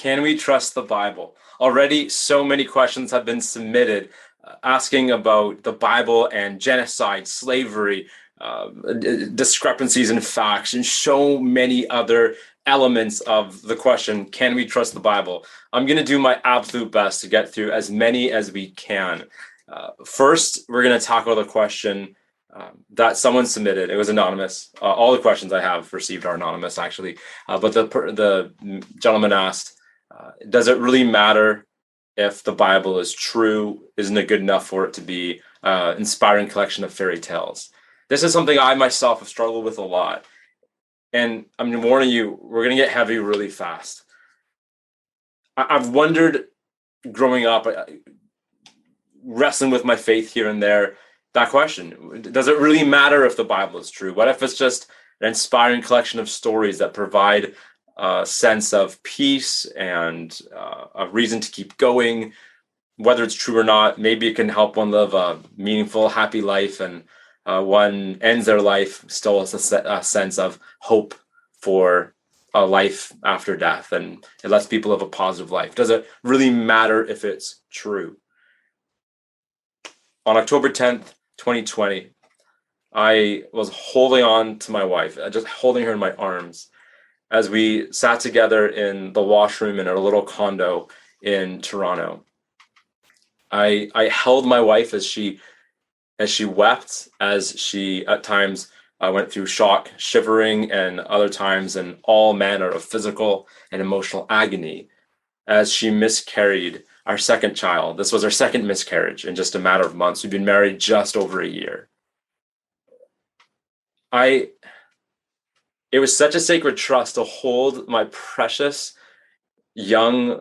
Can we trust the Bible? Already, so many questions have been submitted asking about the Bible and genocide, slavery, discrepancies in facts, and so many other elements of the question, can we trust the Bible? I'm going to do my absolute best to get through as many as we can. First, we're going to tackle the question that someone submitted. It was anonymous. All the questions I have received are anonymous, actually. But the gentleman asked, does it really matter if the Bible is true? Isn't it good enough for it to be an inspiring collection of fairy tales? This is something I myself have struggled with a lot. And I'm warning you, we're going to get heavy really fast. I've wondered growing up, wrestling with my faith here and there, that question, does it really matter if the Bible is true? What if it's just an inspiring collection of stories that provide a sense of peace and a reason to keep going? Whether it's true or not, maybe it can help one live a meaningful, happy life, and one ends their life still with a sense of hope for a life after death, and it lets people live a positive life. Does it really matter if it's true? On October 10th, 2020, I was holding on to my wife, just holding her in my arms, as we sat together in the washroom in our little condo in Toronto. I held my wife as she wept, as she at times went through shock, shivering, and other times in all manner of physical and emotional agony, as she miscarried our second child. This was our second miscarriage in just a matter of months. We've been married just over a year. It was such a sacred trust to hold my precious young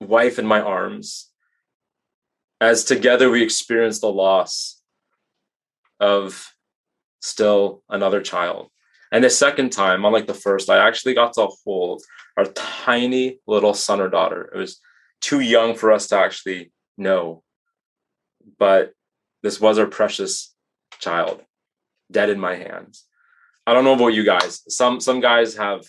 wife in my arms, as together we experienced the loss of still another child. And the second time, unlike the first, I actually got to hold our tiny little son or daughter. It was too young for us to actually know, but this was our precious child, dead in my hands. I don't know about you guys. Some guys have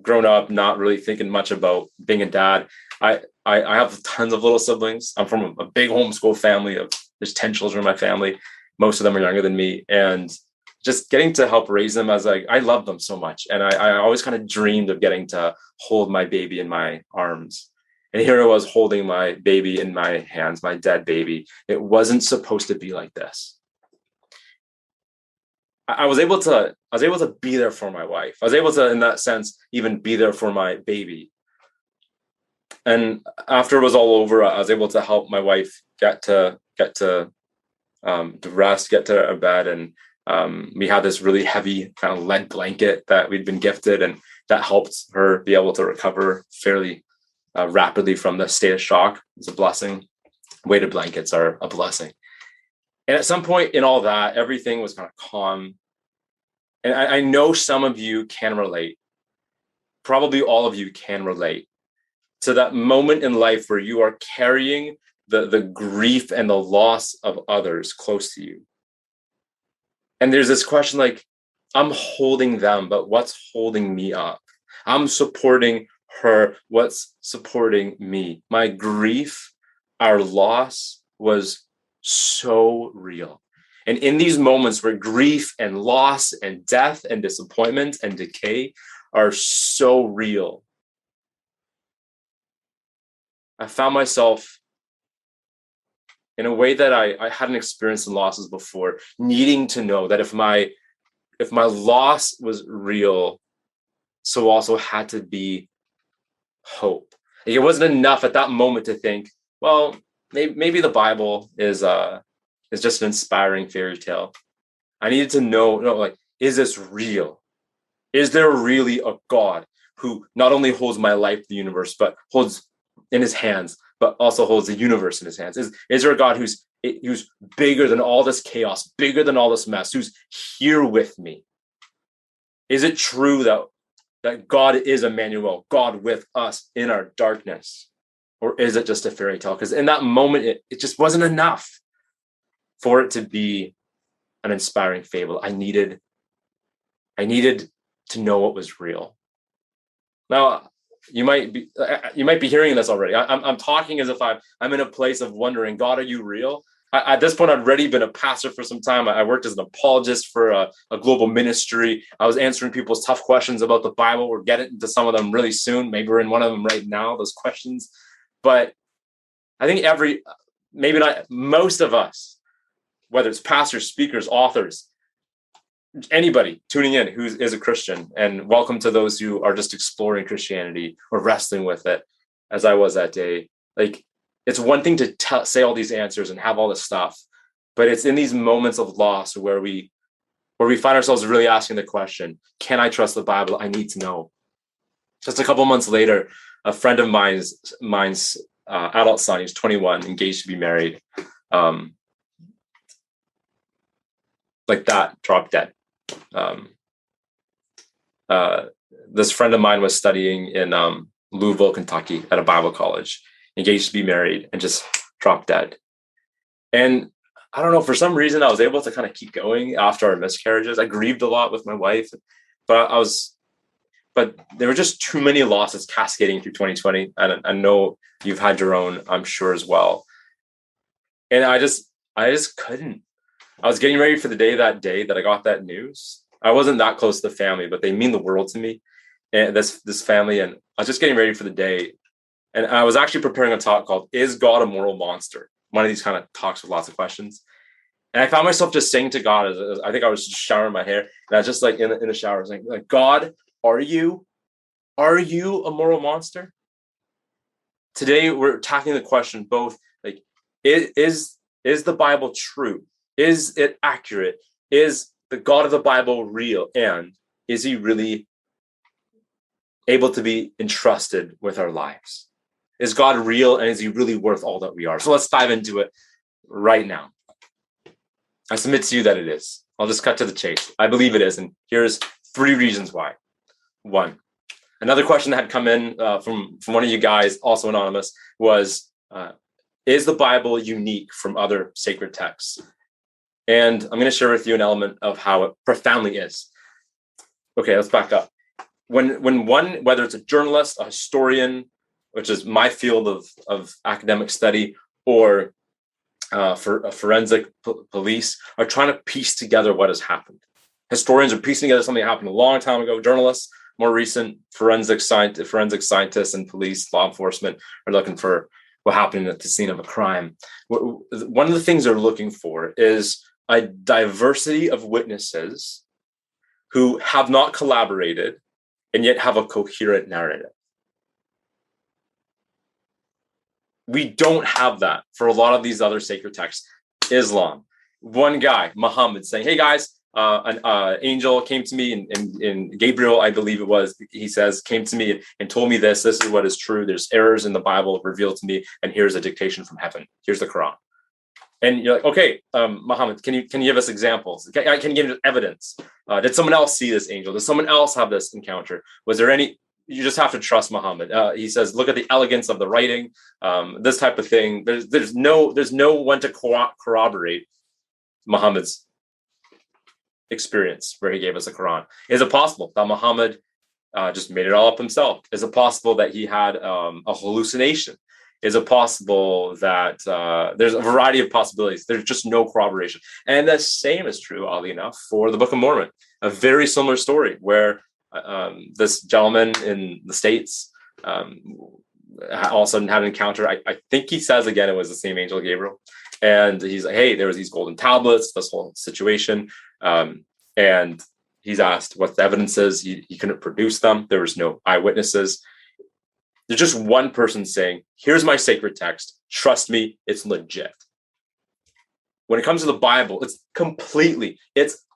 grown up not really thinking much about being a dad. I have tons of little siblings. I'm from a big homeschool family there's 10 children in my family. Most of them are younger than me, and just getting to help raise them I love them so much. And I always kind of dreamed of getting to hold my baby in my arms. And here I was holding my baby in my hands, my dead baby. It wasn't supposed to be like this. I was able to be there for my wife. I was able to, in that sense, even be there for my baby. And after it was all over, I was able to help my wife get to rest, get to her bed, and we had this really heavy kind of lead blanket that we'd been gifted, and that helped her be able to recover fairly rapidly from the state of shock. It's a blessing. Weighted blankets are a blessing. And at some point in all that, everything was kind of calm. And I know some of you can relate. Probably all of you can relate to that moment in life where you are carrying the grief and the loss of others close to you. And there's this question like, I'm holding them, but what's holding me up? I'm supporting her. What's supporting me? My grief, our loss was so real. And in these moments where grief and loss and death and disappointment and decay are so real, I found myself in a way that I hadn't experienced in losses before, needing to know that if my loss was real, so also had to be hope. It wasn't enough at that moment to think, well, maybe the Bible is just an inspiring fairy tale. I needed to know, like, is this real? Is there really a God who not only holds my life, the universe, but holds in his hands, but also holds the universe in his hands? Is there a God who's bigger than all this chaos, bigger than all this mess, who's here with me? Is it true that God is Emmanuel, God with us in our darkness? Or is it just a fairy tale? Because in that moment, it just wasn't enough for it to be an inspiring fable. I needed to know what was real. Now, you might be hearing this already. I'm talking as if I'm in a place of wondering, God, are you real? At this point, I'd already been a pastor for some time. I worked as an apologist for a global ministry. I was answering people's tough questions about the Bible. We're getting into some of them really soon. Maybe we're in one of them right now, those questions. But I think maybe not most of us, whether it's pastors, speakers, authors, anybody tuning in who is a Christian, and welcome to those who are just exploring Christianity or wrestling with it, as I was that day. Like, it's one thing to say all these answers and have all this stuff, but it's in these moments of loss where we find ourselves really asking the question, can I trust the Bible? I need to know. Just a couple months later, a friend of mine's adult son, he's 21, engaged to be married, like that, dropped dead. This friend of mine was studying in Louisville, Kentucky at a Bible college, engaged to be married, and just dropped dead. And I don't know, for some reason, I was able to kind of keep going after our miscarriages. I grieved a lot with my wife, but there were just too many losses cascading through 2020. And I know you've had your own, I'm sure, as well. And I just couldn't. I was getting ready for the day that I got that news. I wasn't that close to the family, but they mean the world to me, and this family. And I was just getting ready for the day. And I was actually preparing a talk called, Is God a Moral Monster? One of these kind of talks with lots of questions. And I found myself just saying to God, I think I was just showering my hair, and I was just like in the shower, I was like, God, are you a moral monster? Today, we're tackling the question both, like, is the Bible true? Is it accurate? Is the God of the Bible real? And is he really able to be entrusted with our lives? Is God real, and is he really worth all that we are? So let's dive into it right now. I submit to you that it is. I'll just cut to the chase. I believe it is, and here's 3 reasons why. 1, another question that had come in from one of you guys, also anonymous, was, is the Bible unique from other sacred texts? And I'm going to share with you an element of how it profoundly is. Okay, let's back up. When one, whether it's a journalist, a historian, which is my field of academic study, or for a forensic police, are trying to piece together what has happened. Historians are piecing together something that happened a long time ago. Journalists, more recent, forensic scientists and police, law enforcement are looking for what happened at the scene of a crime. One of the things they're looking for is a diversity of witnesses who have not collaborated and yet have a coherent narrative. We don't have that for a lot of these other sacred texts. Islam, one guy, Muhammad, saying, hey guys, an angel came to me, and Gabriel, I believe it was, he says, came to me and told me this is what is true. There's errors in the Bible revealed to me, and here's a dictation from heaven. Here's the Quran. And you're like, okay, Muhammad, can you give us examples? Can you give evidence? Did someone else see this angel? Did someone else have this encounter? Was there any? You just have to trust Muhammad. He says, look at the elegance of the writing, this type of thing. There's no one to corroborate Muhammad's experience where he gave us a Quran. Is it possible that Muhammad just made it all up himself? Is it possible that he had a hallucination? Is it possible that there's a variety of possibilities? There's just no corroboration. And the same is true, oddly enough, for the Book of Mormon. A very similar story where this gentleman in the States also had an encounter. I think he says, again, it was the same angel, Gabriel. And he's like, hey, there was these golden tablets, this whole situation. And he's asked what the evidence is. He couldn't produce them. There was no eyewitnesses. There's just one person saying, here's my sacred text. Trust me, it's legit. When it comes to the Bible, it's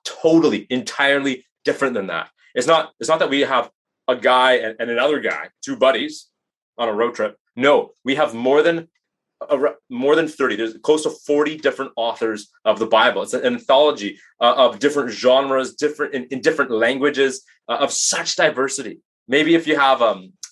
totally, entirely different than that. It's not that we have a guy and another guy, 2 buddies on a road trip. No, we have more than 30. There's close to 40 different authors of the Bible. It's an anthology of different genres, in different languages, of such diversity. Maybe if you have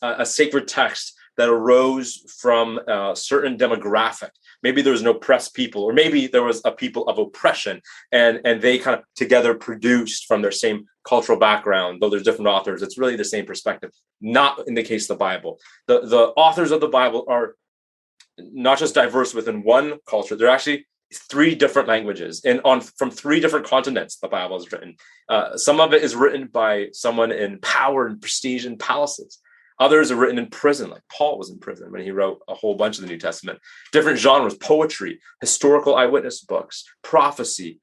a sacred text that arose from a certain demographic, maybe there was an oppressed people, or maybe there was a people of oppression, and they kind of together produced from their same cultural background. Though there's different authors, it's really the same perspective. Not in the case of the Bible. The authors of the Bible are not just diverse within one culture, they're actually three different languages and from three different continents. The Bible is written. Some of it is written by someone in power and prestige and palaces. Others are written in prison, like Paul was in prison when he wrote a whole bunch of the New Testament. Different genres: poetry, historical eyewitness books, prophecy,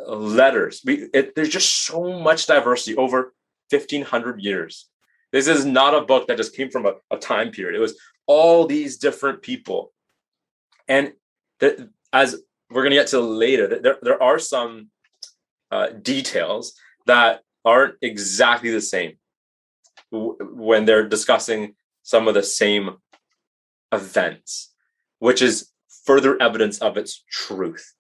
letters. There's just so much diversity over 1,500 years. This is not a book that just came from a time period. It was all these different people. And as we're going to get to later, there are some details that aren't exactly the same when they're discussing some of the same events, which is further evidence of its truth.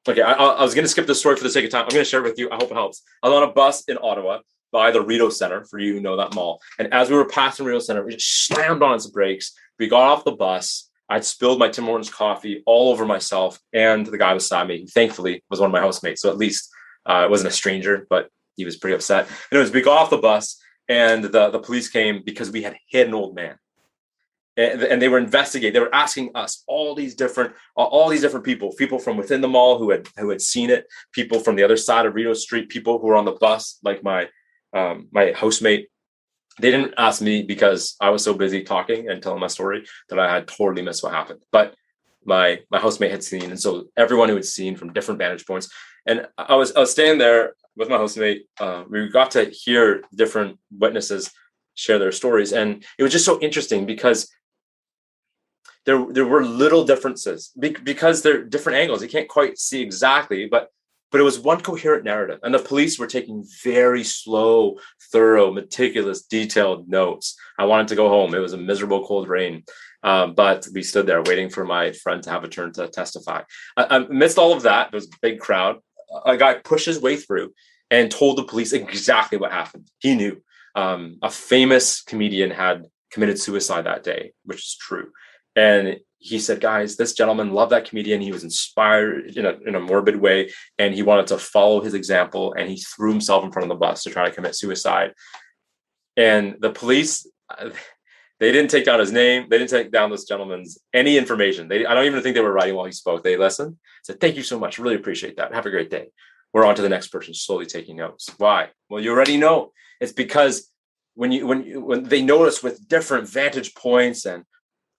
Okay, I was going to skip this story for the sake of time. I'm going to share it with you. I hope it helps. I was on a bus in Ottawa by the Rideau Center, for you who know that mall. And as we were passing Rideau Center, we just slammed on its brakes. We got off the bus. I'd spilled my Tim Hortons coffee all over myself and the guy beside me, who thankfully was one of my housemates. So at least it wasn't a stranger, but he was pretty upset. Anyways, we got off the bus and the police came because we had hit an old man. And they were investigating. They were asking us all these different people from within the mall who had seen it, people from the other side of Rideau Street, people who were on the bus, like my housemate. They didn't ask me because I was so busy talking and telling my story that I had totally missed what happened. But my housemate had seen, and so everyone who had seen from different vantage points. And I was staying there with my housemate. We got to hear different witnesses share their stories, and it was just so interesting because there were little differences because they're different angles. You can't quite see exactly, but it was one coherent narrative. And the police were taking very slow, thorough, meticulous, detailed notes. I wanted to go home. It was a miserable cold rain. But we stood there waiting for my friend to have a turn to testify. Amidst all of that, there was a big crowd. A guy pushed his way through and told the police exactly what happened. He knew. A famous comedian had committed suicide that day, which is true. And he said, guys, this gentleman loved that comedian. He was inspired in a morbid way, and he wanted to follow his example, and he threw himself in front of the bus to try to commit suicide. And the police, they didn't take down his name. They didn't take down this gentleman's any information. I don't even think they were writing while he spoke. They listened, said, thank you so much. Really appreciate that. Have a great day. We're on to the next person, slowly taking notes. Why? Well, you already know. It's because when they notice with different vantage points and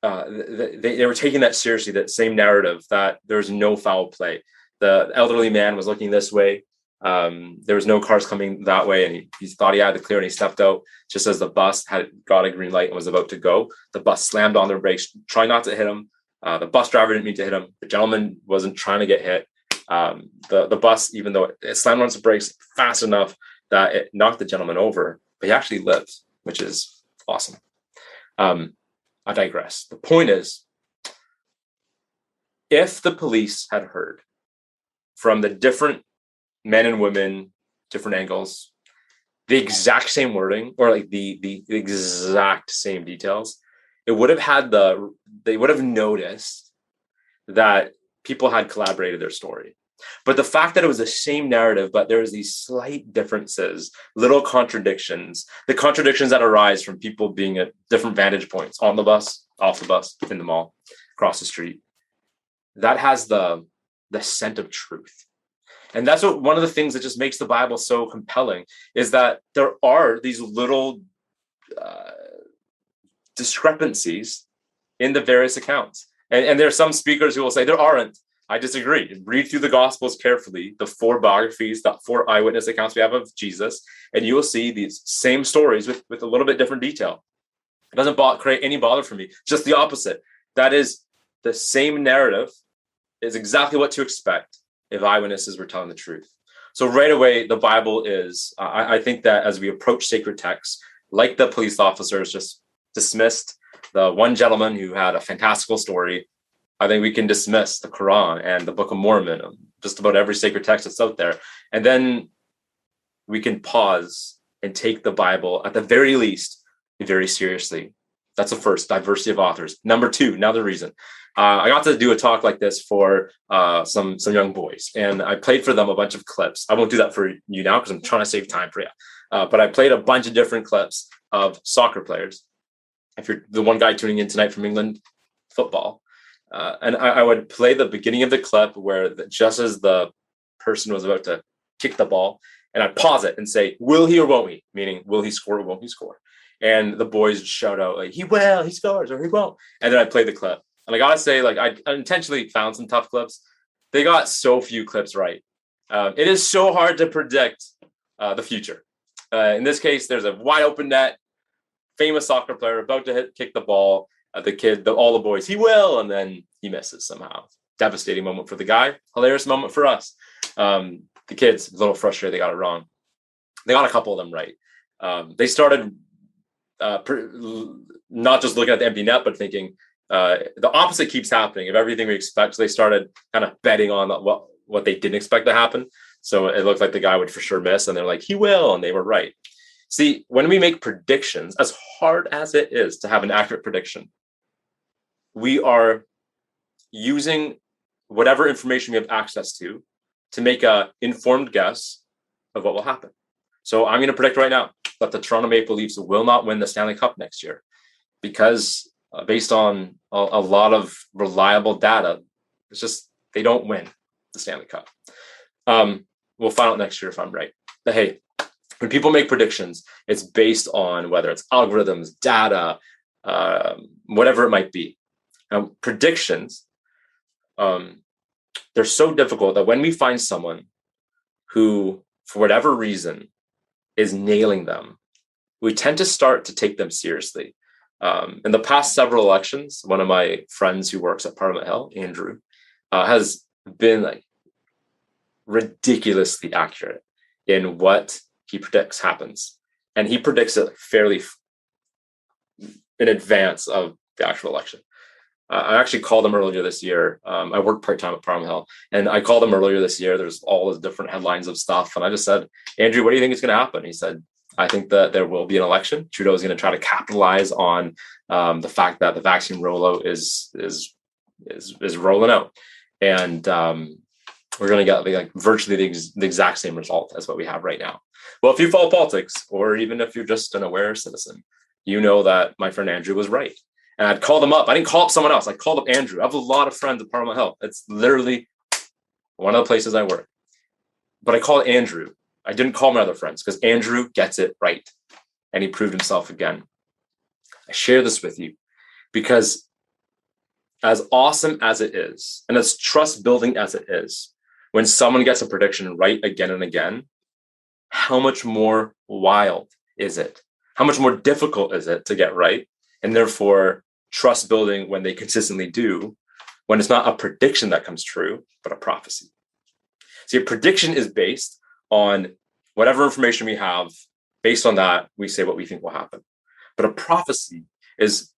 they were taking that seriously, that same narrative that there's no foul play. The elderly man was looking this way. There was no cars coming that way, and he thought he had to clear, and he stepped out just as the bus had got a green light and was about to go. The bus slammed on their brakes, trying not to hit him. The bus driver didn't mean to hit him. The gentleman wasn't trying to get hit. The bus, even though it slammed on its brakes fast enough that it knocked the gentleman over, but he actually lived, which is awesome. I digress. The point is, if the police had heard from the different men and women, different angles, the exact same wording, or like the exact same details, they would have noticed that people had collaborated their story. But the fact that it was the same narrative, but there was these slight differences, little contradictions, the contradictions that arise from people being at different vantage points, on the bus, off the bus, in the mall, across the street, that has the scent of truth. And that's one of the things that just makes the Bible so compelling, is that there are these little discrepancies in the various accounts. And there are some speakers who will say there aren't. I disagree. Read through the Gospels carefully, the 4 biographies, the 4 eyewitness accounts we have of Jesus, and you will see these same stories with a little bit different detail. It doesn't create any bother for me. Just the opposite. That is, the same narrative is exactly what to expect if eyewitnesses were telling the truth. So right away, the Bible is, I think that as we approach sacred texts, like the police officers just dismissed the one gentleman who had a fantastical story, I think we can dismiss the Quran and the Book of Mormon, just about every sacred text that's out there. And then we can pause and take the Bible, at the very least, very seriously. That's the first, diversity of authors. Number two, another reason. I got to do a talk like this for some young boys, and I played for them a bunch of clips. I won't do that for you now because I'm trying to save time for you. But I played a bunch of different clips of soccer players. If you're the one guy tuning in tonight from England football, and I would play the beginning of the clip where just as the person was about to kick the ball, and I'd pause it and say, will he or won't he? Meaning, will he score or won't he score? And the boys would shout out, like, he will, he scores, or he won't. And then I'd play the clip. And I gotta say, like, I intentionally found some tough clips. They got so few clips right. It is so hard to predict the future. In this case, there's a wide open net, famous soccer player about to kick the ball. All the boys, he will, and then he misses somehow. Devastating moment for the guy, hilarious moment for us. The kids, a little frustrated, they got it wrong. They got a couple of them right. They started not just looking at the empty net, but thinking the opposite keeps happening of everything we expect. So they started kind of betting on what they didn't expect to happen. So it looked like the guy would for sure miss, and they're like, he will, and they were right. See, when we make predictions, as hard as it is to have an accurate prediction, we are using whatever information we have access to make an informed guess of what will happen. So I'm going to predict right now that the Toronto Maple Leafs will not win the Stanley Cup next year because based on a lot of reliable data, it's just they don't win the Stanley Cup. We'll find out next year if I'm right. But hey, when people make predictions, it's based on whether it's algorithms, data, whatever it might be. Now, predictions, they're so difficult that when we find someone who, for whatever reason, is nailing them, we tend to start to take them seriously. In the past several elections, one of my friends who works at Parliament Hill, Andrew, has been like ridiculously accurate in what he predicts happens. And he predicts it fairly in advance of the actual election. I actually called him earlier this year. I work part-time at Parliament Hill, and I called him earlier this year. There's all the different headlines of stuff. And I just said, Andrew, what do you think is going to happen? He said, I think that there will be an election. Trudeau is going to try to capitalize on the fact that the vaccine rollout is rolling out. And we're going to get like virtually the exact same result as what we have right now. Well, if you follow politics, or even if you're just an aware citizen, you know that my friend Andrew was right. And I'd called him up. I didn't call up someone else. I called up Andrew. I have a lot of friends at Parliament Hill. It's literally one of the places I work. But I called Andrew. I didn't call my other friends because Andrew gets it right. And he proved himself again. I share this with you because as awesome as it is, and as trust building as it is, when someone gets a prediction right again and again, how much more wild is it? How much more difficult is it to get right? And therefore, trust building when they consistently do, when it's not a prediction that comes true, but a prophecy. See, a prediction is based on whatever information we have. Based on that, we say what we think will happen. But a prophecy is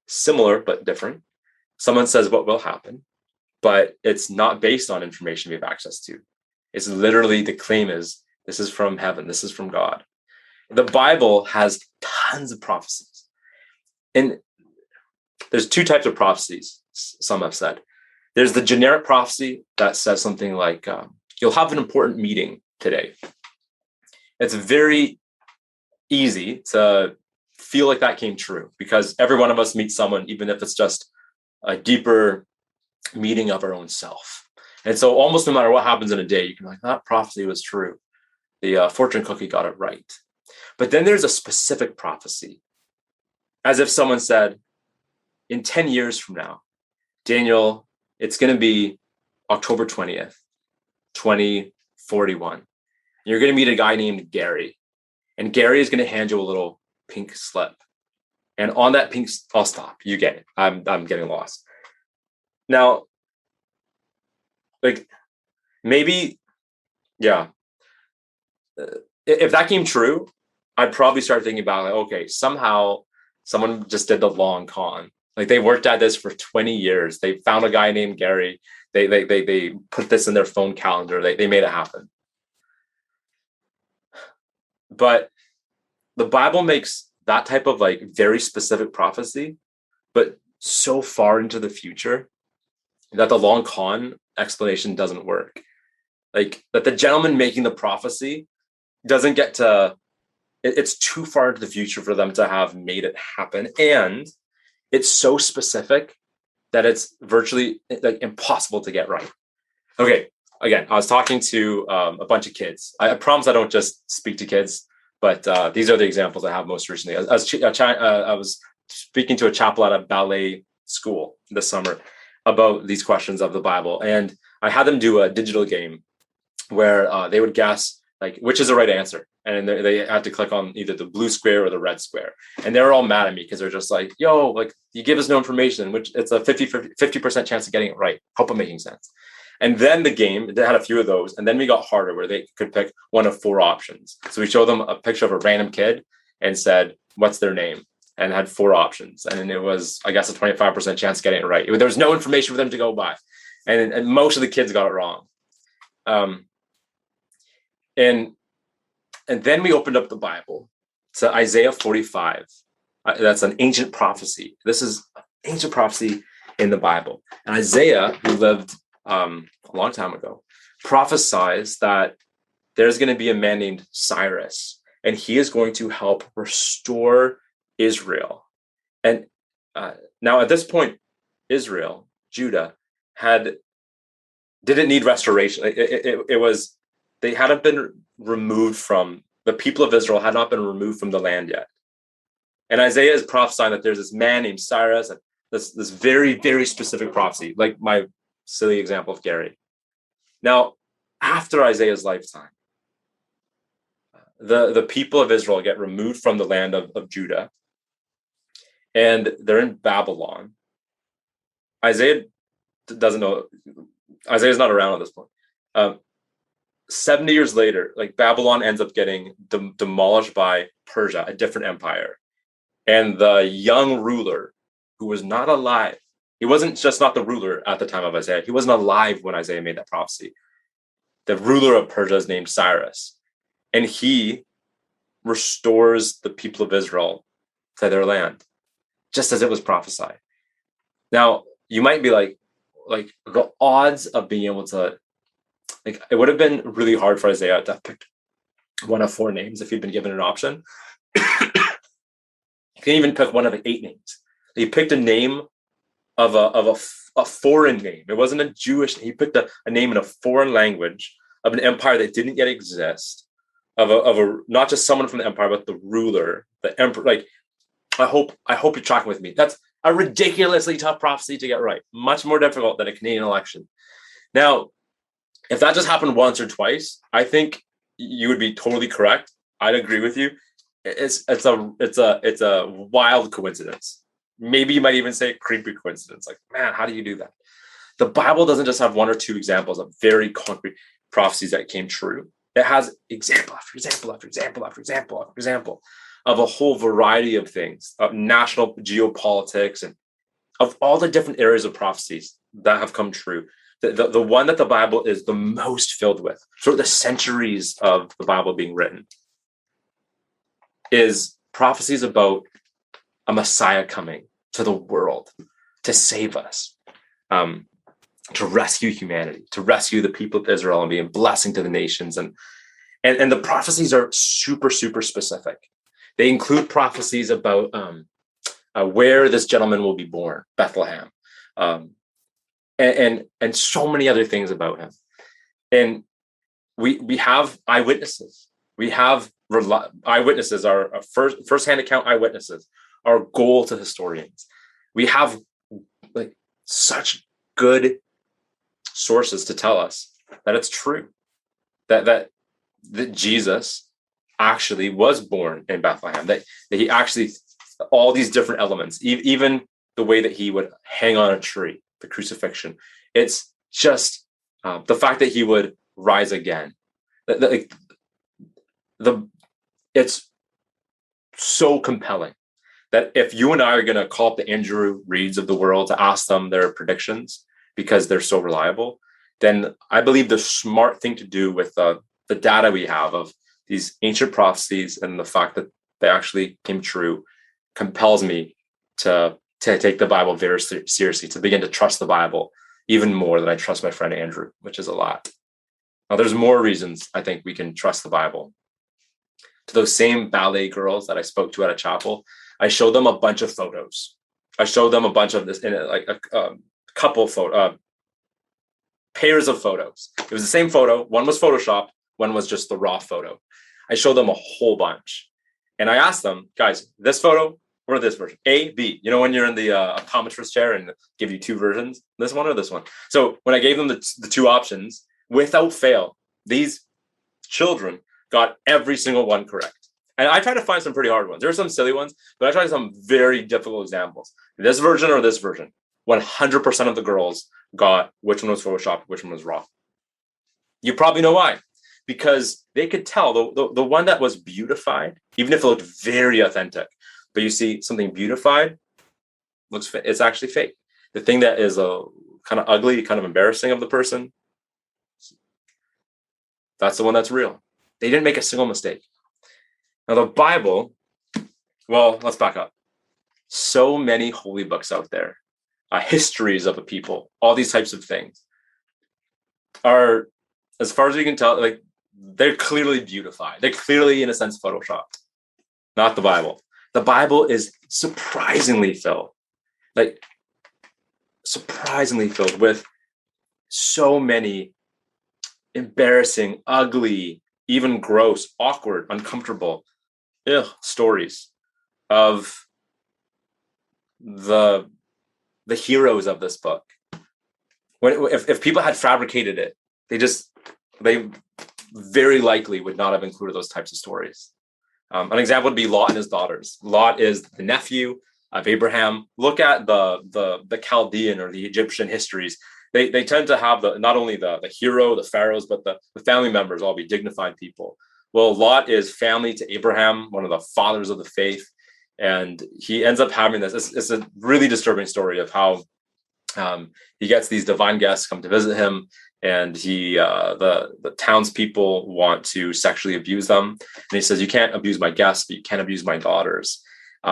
similar, but different. Someone says what will happen, but it's not based on information we have access to. It's literally, the claim is, this is from heaven. This is from God. The Bible has tons of prophecies. And there's two types of prophecies, some have said. There's the generic prophecy that says something like, you'll have an important meeting today. It's very easy to feel like that came true because every one of us meets someone, even if it's just a deeper meeting of our own self. And so almost no matter what happens in a day, you can be like, that prophecy was true. The fortune cookie got it right. But then there's a specific prophecy. As if someone said, in 10 years from now, Daniel, it's going to be October 20th, 2041. You're going to meet a guy named Gary. And Gary is going to hand you a little pink slip. And on that pink, I'll stop. You get it. I'm getting lost. Now, like, maybe, yeah. If that came true, I'd probably start thinking about, like, okay, somehow someone just did the long con. Like, they worked at this for 20 years. They found a guy named Gary. They put this in their phone calendar. They made it happen. But the Bible makes that type of like very specific prophecy, but so far into the future that the long con explanation doesn't work. Like that the gentleman making the prophecy doesn't get to, it's too far into the future for them to have made it happen. And it's so specific that it's virtually like impossible to get right. Okay, again, I was talking to a bunch of kids. I promise I don't just speak to kids, but these are the examples I have most recently. I was speaking to a chapel at a ballet school this summer about these questions of the Bible. And I had them do a digital game where they would guess like which is the right answer. And they had to click on either the blue square or the red square. And they were all mad at me because they're just like, yo, like you give us no information, which it's a 50% chance of getting it right. Hope I'm making sense. And then the game, they had a few of those. And then we got harder where they could pick one of 4 options. So we showed them a picture of a random kid and said, what's their name? And had 4 options. And it was, I guess, a 25% chance of getting it right. There was no information for them to go by. And most of the kids got it wrong. And then we opened up the Bible to Isaiah 45. That's an ancient prophecy. This is an ancient prophecy in the Bible. And Isaiah, who lived a long time ago, prophesies that there's going to be a man named Cyrus, and he is going to help restore Israel. And now at this point, Israel, Judah, didn't need restoration. It was, they hadn't been removed from, the people of Israel had not been removed from the land yet. And Isaiah is prophesying that there's this man named Cyrus, and this very, very specific prophecy, like my silly example of Gary. Now, after Isaiah's lifetime, the people of Israel get removed from the land of Judah, and they're in Babylon. Isaiah doesn't know, Isaiah's not around at this point. 70 years later, like Babylon ends up getting demolished by Persia, a different empire. And the young ruler, who was not alive, he wasn't just not the ruler at the time of Isaiah, he wasn't alive when Isaiah made that prophecy. The ruler of Persia is named Cyrus, and he restores the people of Israel to their land, just as it was prophesied. Now, you might be like the odds of being able to, like, it would have been really hard for Isaiah to pick one of 4 names if he'd been given an option. He couldn't even pick one of the 8 names. He picked a name of a foreign name. It wasn't a Jewish. He picked a name in a foreign language of an empire that didn't yet exist. Of a not just someone from the empire, but the ruler, the emperor. Like, I hope you're tracking with me. That's a ridiculously tough prophecy to get right. Much more difficult than a Canadian election. Now, if that just happened once or twice, I think you would be totally correct. I'd agree with you. It's a wild coincidence. Maybe you might even say creepy coincidence. Like, man, how do you do that? The Bible doesn't just have 1 or 2 examples of very concrete prophecies that came true. It has example after example after example after example after example of a whole variety of things, of national geopolitics, and of all the different areas of prophecies that have come true. The one that the Bible is the most filled with, throughout the centuries of the Bible being written, is prophecies about a Messiah coming to the world to save us, to rescue humanity, to rescue the people of Israel and be a blessing to the nations. And the prophecies are super, super specific. They include prophecies about where this gentleman will be born, Bethlehem, and so many other things about him. And we have eyewitnesses. We have eyewitnesses, our first-hand account eyewitnesses, our goal to historians. We have like such good sources to tell us that it's true, that Jesus actually was born in Bethlehem, that he actually, all these different elements, even the way that he would hang on a tree, the crucifixion, it's just the fact that he would rise again. It's so compelling that if you and I are going to call up the Andrew Reeds of the world to ask them their predictions because they're so reliable, then I believe the smart thing to do with the data we have of these ancient prophecies and the fact that they actually came true, compels me to take the Bible very seriously, to begin to trust the Bible even more than I trust my friend Andrew, which is a lot. Now, there's more reasons I think we can trust the Bible. To those same ballet girls that I spoke to at a chapel, I showed them a bunch of photos. I showed them a bunch of this, like a couple photo, pairs of photos. It was the same photo. One was Photoshopped. One was just the raw photo. I showed them a whole bunch. And I asked them, guys, this photo or this version? A, B. You know, when you're in the optometrist chair and give you two versions, this one or this one? So when I gave them the two options, without fail, these children got every single one correct. And I tried to find some pretty hard ones. There are some silly ones, but I tried some very difficult examples. This version or this version? 100% of the girls got which one was Photoshopped, which one was raw. You probably know why. Because they could tell the one that was beautified, even if it looked very authentic, but you see something beautified, it's actually fake. The thing that is kind of ugly, kind of embarrassing of the person, that's the one that's real. They didn't make a single mistake. Now the Bible, well, let's back up. So many holy books out there, histories of a people, all these types of things are, as far as we can tell, like, they're clearly beautified. They're clearly, in a sense, photoshopped. Not the Bible. The Bible is surprisingly filled with so many embarrassing, ugly, even gross, awkward, uncomfortable stories of the heroes of this book. If people had fabricated it, they very likely would not have included those types of stories. An example would be Lot and his daughters. Lot is the nephew of Abraham. Look at the Chaldean or the Egyptian histories. They tend to have not only the hero, the pharaohs, but the family members all be dignified people. Well, Lot is family to Abraham, one of the fathers of the faith, and he ends up having this. It's a really disturbing story of how he gets these divine guests come to visit him, and the townspeople want to sexually abuse them. And he says, "You can't abuse my guests, but you can't abuse my daughters."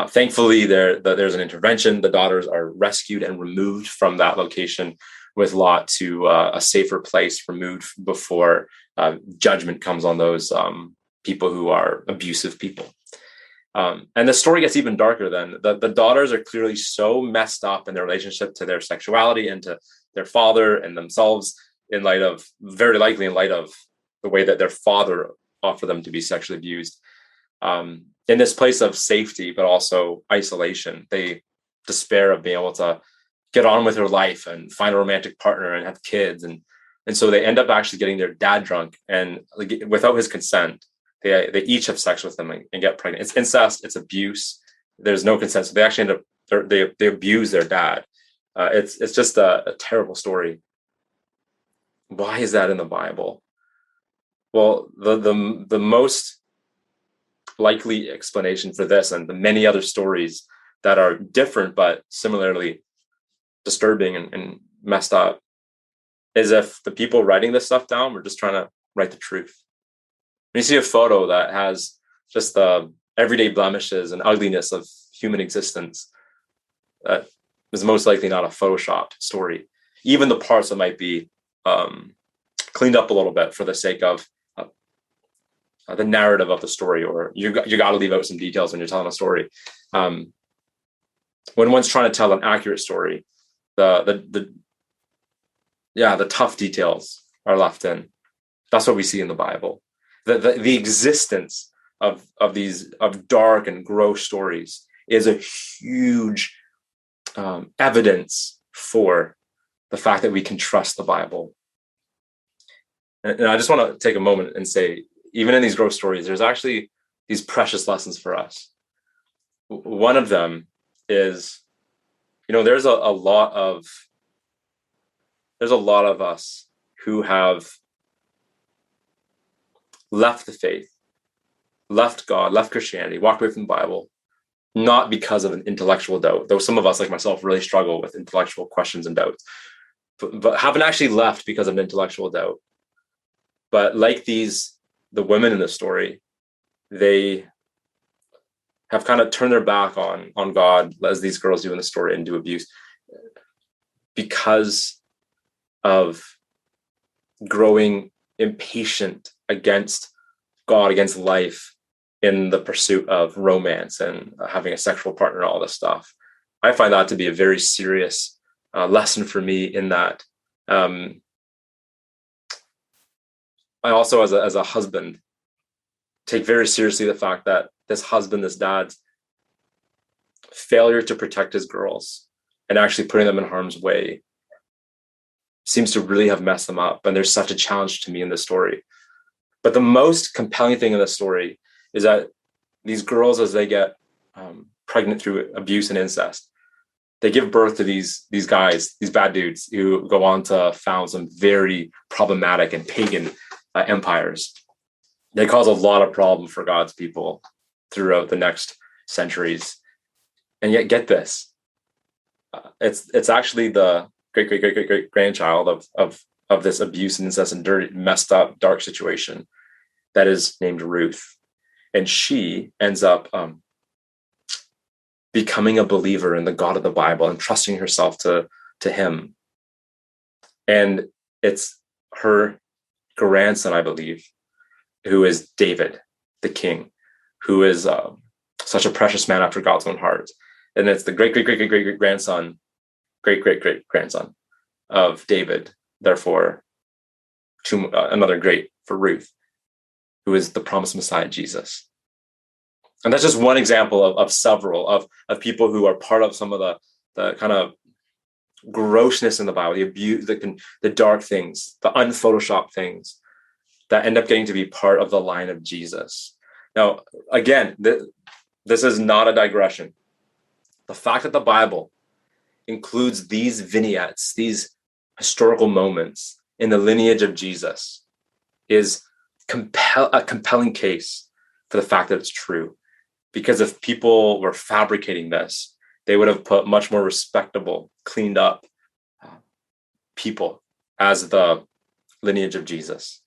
Thankfully, there's an intervention. The daughters are rescued and removed from that location with Lot to a safer place, removed before judgment comes on those people who are abusive people. And the story gets even darker then. The daughters are clearly so messed up in their relationship to their sexuality and to their father and themselves, very likely in light of the way that their father offered them to be sexually abused. In this place of safety, but also isolation, they despair of being able to get on with their life and find a romantic partner and have kids. And so they end up actually getting their dad drunk, and without his consent, they each have sex with him and get pregnant. It's incest, it's abuse. There's no consent. So they actually end up, they abuse their dad. It's just a terrible story. Why is that in the Bible? Well, the most likely explanation for this, and the many other stories that are different but similarly disturbing and messed up, is if the people writing this stuff down were just trying to write the truth. When you see a photo that has just the everyday blemishes and ugliness of human existence, that is most likely not a photoshopped story. Even the parts that might be cleaned up a little bit for the sake of the narrative of the story, or you got to leave out some details when you're telling a story. When one's trying to tell an accurate story, the tough details are left in. That's what we see in the Bible. The existence of these dark and gross stories is a huge evidence for the fact that we can trust the Bible. And I just want to take a moment and say, even in these gross stories, there's actually these precious lessons for us. One of them is, there's a lot of us who have left the faith, left God, left Christianity, walked away from the Bible, not because of an intellectual doubt, though some of us, like myself, really struggle with intellectual questions and doubts, but haven't actually left because of an intellectual doubt. But like the women in the story, they have kind of turned their back on God, as these girls do in the story, and do abuse because of growing impatient against God, against life, in the pursuit of romance and having a sexual partner, all this stuff. I find that to be a very serious lesson for me, in that I also, as a husband, take very seriously the fact that this husband, this dad's failure to protect his girls and actually putting them in harm's way seems to really have messed them up. And there's such a challenge to me in this story. But the most compelling thing in the story is that these girls, as they get pregnant through abuse and incest, they give birth to these guys, these bad dudes, who go on to found some very problematic and pagan empires. They cause a lot of problem for God's people throughout the next centuries. And yet, get this, it's actually the great grandchild of this abuse and incest and dirty, messed up, dark situation that is named Ruth. And she ends up becoming a believer in the God of the Bible and trusting herself to him. And it's her grandson, I believe, who is David, the king, who is such a precious man after God's own heart. And it's the great grandson of David, therefore another great for Ruth, who is the promised Messiah, Jesus. And that's just one example of several of people who are part of some of the kind of grossness in the Bible, the abuse, the dark things, the unphotoshopped things that end up getting to be part of the line of Jesus. Now, again, this is not a digression. The fact that the Bible includes these vignettes, these historical moments in the lineage of Jesus, is a compelling case for the fact that it's true. Because if people were fabricating this, they would have put much more respectable, cleaned up people as the lineage of Jesus.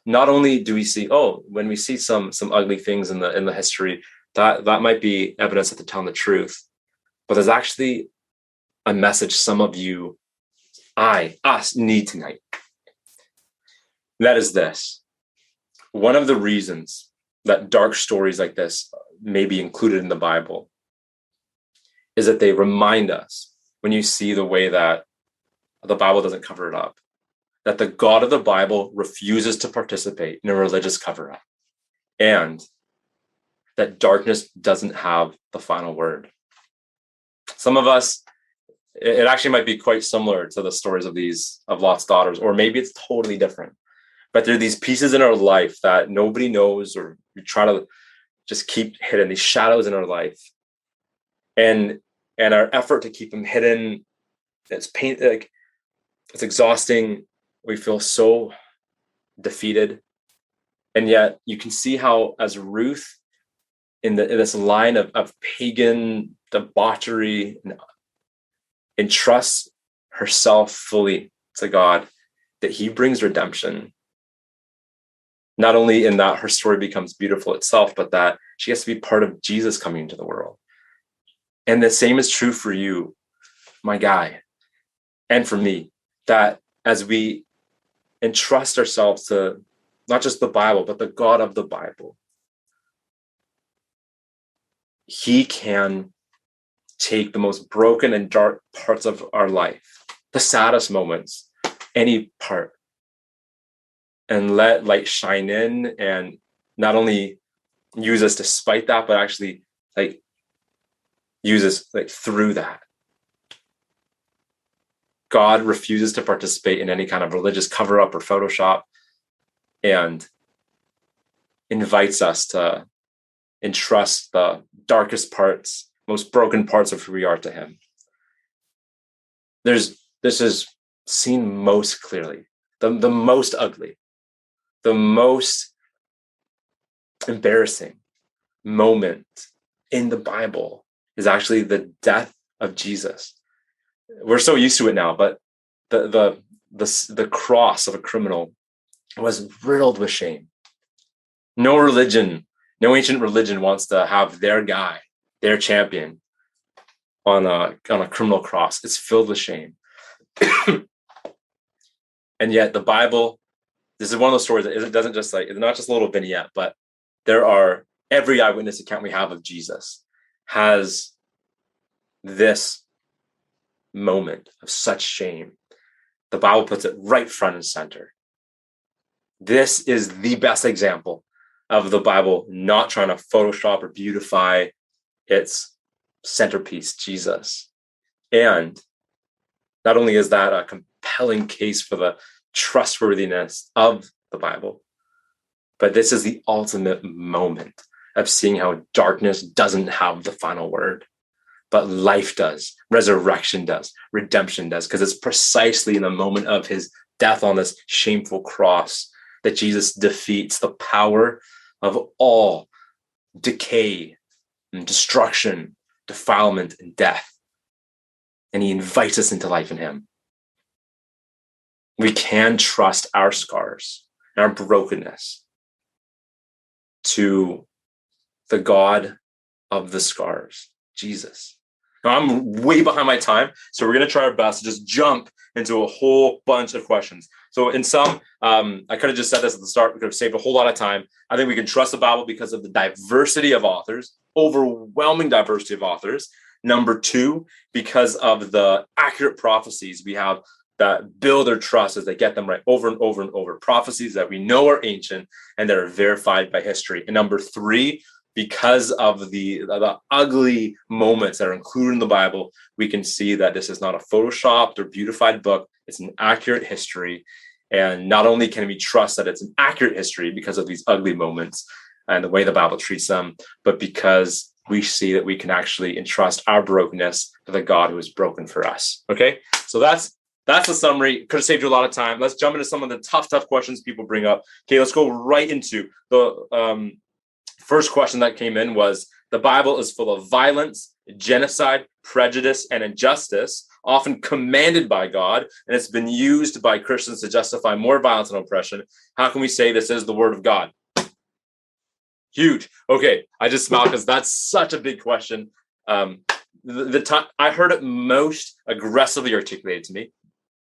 Not only do we see, when we see some ugly things in the history, that might be evidence that they're telling the truth, but there's actually a message some of you, us need tonight. That is this. One of the reasons that dark stories like this may be included in the Bible is that they remind us, when you see the way that the Bible doesn't cover it up, that the God of the Bible refuses to participate in a religious cover-up, and that darkness doesn't have the final word. Some of us, it actually might be quite similar to the stories of Lot's daughters, or maybe it's totally different. But there are these pieces in our life that nobody knows, or we try to just keep hidden, these shadows in our life. And our effort to keep them hidden, it's exhausting. We feel so defeated. And yet you can see how, as Ruth, in this line of pagan debauchery, entrusts herself fully to God, that he brings redemption. Not only in that her story becomes beautiful itself, but that she has to be part of Jesus coming into the world. And the same is true for you, my guy, and for me, that as we entrust ourselves to not just the Bible, but the God of the Bible, he can take the most broken and dark parts of our life, the saddest moments, any part, and let light shine in, and not only use us despite that, but actually use us through that. God refuses to participate in any kind of religious cover-up or Photoshop, and invites us to entrust the darkest parts, most broken parts of who we are to him. This is seen most clearly, the most ugly, the most embarrassing moment in the Bible is actually the death of Jesus. We're so used to it now, but the cross of a criminal was riddled with shame. No religion No ancient religion wants to have their guy, their champion, on a criminal cross. It's filled with shame. And yet the Bible, this is one of those stories that it doesn't just like, it's not just a little vignette, but every eyewitness account we have of Jesus has this moment of such shame. The Bible puts it right front and center. This is the best example of the Bible not trying to Photoshop or beautify its centerpiece, Jesus. And not only is that a compelling case for the trustworthiness of the Bible, but this is the ultimate moment of seeing how darkness doesn't have the final word, but life does, resurrection does, redemption does, because it's precisely in the moment of his death on this shameful cross that Jesus defeats the power of all decay and destruction, defilement, and death. And he invites us into life in him. We can trust our scars and our brokenness to the God of the scars, Jesus. Now, I'm way behind my time, so we're going to try our best to just jump into a whole bunch of questions. So in some, I could have just said this at the start. We could have saved a whole lot of time. I think we can trust the Bible because of the diversity of authors, overwhelming diversity of authors. Number two, because of the accurate prophecies we have that build their trust as they get them right over and over and over. Prophecies that we know are ancient and that are verified by history. And number three, because of the ugly moments that are included in the Bible, we can see that this is not a photoshopped or beautified book. It's an accurate history. And not only can we trust that it's an accurate history because of these ugly moments and the way the Bible treats them, but because we see that we can actually entrust our brokenness to the God who is broken for us. Okay, so that's the summary. Could have saved you a lot of time. Let's jump into some of the tough questions people bring up. Okay, let's go right into the first question that came in was, the Bible is full of violence, genocide, prejudice, and injustice, often commanded by God, and it's been used by Christians to justify more violence and oppression. How can we say this is the word of God? Huge. Okay, I just smiled because that's such a big question. The time I heard it most aggressively articulated to me,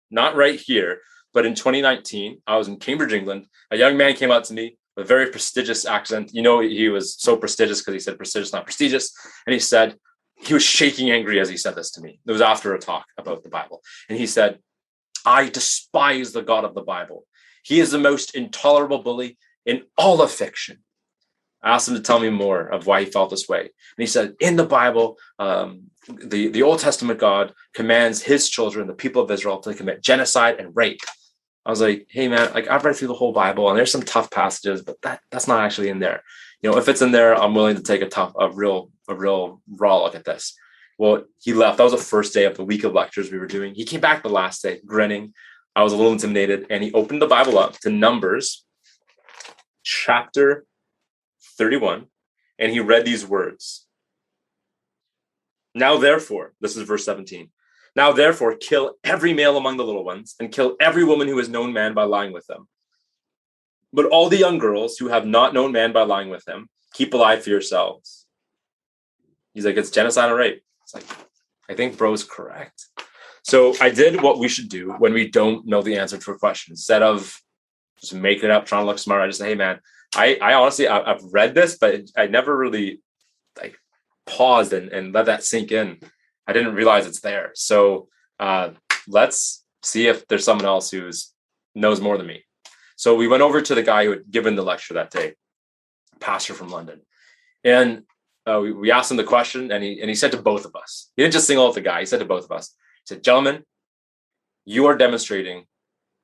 not right here, but in 2019, I was in Cambridge, England. A young man came out to me with a very prestigious accent. You know, he was so prestigious because he said prestigious, not prestigious. And he said, he was shaking angry as he said this to me. It was after a talk about the Bible. And he said, I despise the God of the Bible. He is the most intolerable bully in all of fiction. I asked him to tell me more of why he felt this way. And he said, in the Bible, the Old Testament God commands his children, the people of Israel, to commit genocide and rape. I was like, hey, man, like I've read through the whole Bible and there's some tough passages, but that's not actually in there. You know, if it's in there, I'm willing to take a real raw look at this. Well, he left. That was the first day of the week of lectures we were doing. He came back the last day grinning. I was a little intimidated, and he opened the Bible up to Numbers chapter 31, and he read these words. Now, therefore, this is verse 17. Now, therefore, kill every male among the little ones, and kill every woman who has known man by lying with them. But all the young girls who have not known man by lying with him, keep alive for yourselves. He's like, it's genocide and rape. It's like, I think bro's correct. So I did what we should do when we don't know the answer to a question. Instead of just making it up, trying to look smart, I just say, hey, man, I honestly, I've read this, but I never really like paused and let that sink in. I didn't realize it's there. So let's see if there's someone else who knows more than me. So we went over to the guy who had given the lecture that day, pastor from London. And we asked him the question, and he said to both of us, he didn't just single out the guy, he said to both of us, he said, gentlemen, you are demonstrating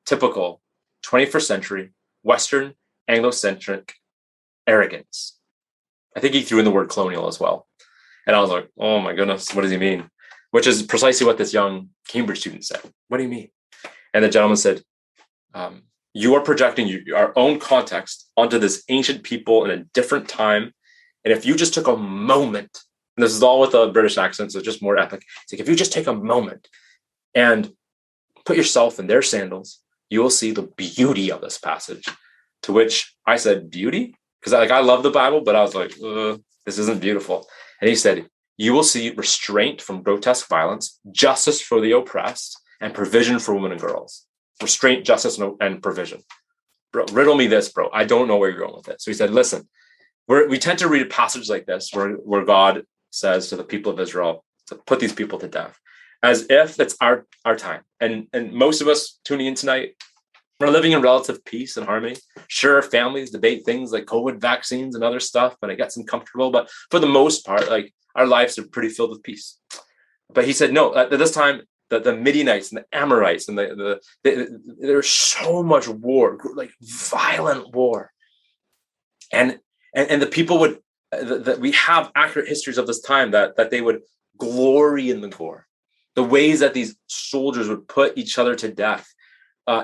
typical 21st century Western Anglo-centric arrogance. I think he threw in the word colonial as well. And I was like, oh my goodness, what does he mean? Which is precisely what this young Cambridge student said. What do you mean? And the gentleman said, you are projecting our own context onto this ancient people in a different time. And if you just took a moment, and this is all with a British accent, so just more epic. It's like, if you just take a moment and put yourself in their sandals, you will see the beauty of this passage. To which I said, beauty? because I love the Bible, but I was like, this isn't beautiful. And he said, you will see restraint from grotesque violence, justice for the oppressed, and provision for women and girls. Restraint, justice, and provision. Bro, riddle me this, bro. I don't know where you're going with it. So he said, listen, we tend to read a passage like this where God says to the people of Israel to put these people to death, as if it's our time. And most of us tuning in tonight, we're living in relative peace and harmony. Sure, families debate things like COVID vaccines and other stuff, and it gets uncomfortable. But for the most part, like, our lives are pretty filled with peace. But he said, no, at this time, the Midianites and the Amorites and there's so much war, like violent war. And the people would, that we have accurate histories of this time that they would glory in the gore. The ways that these soldiers would put each other to death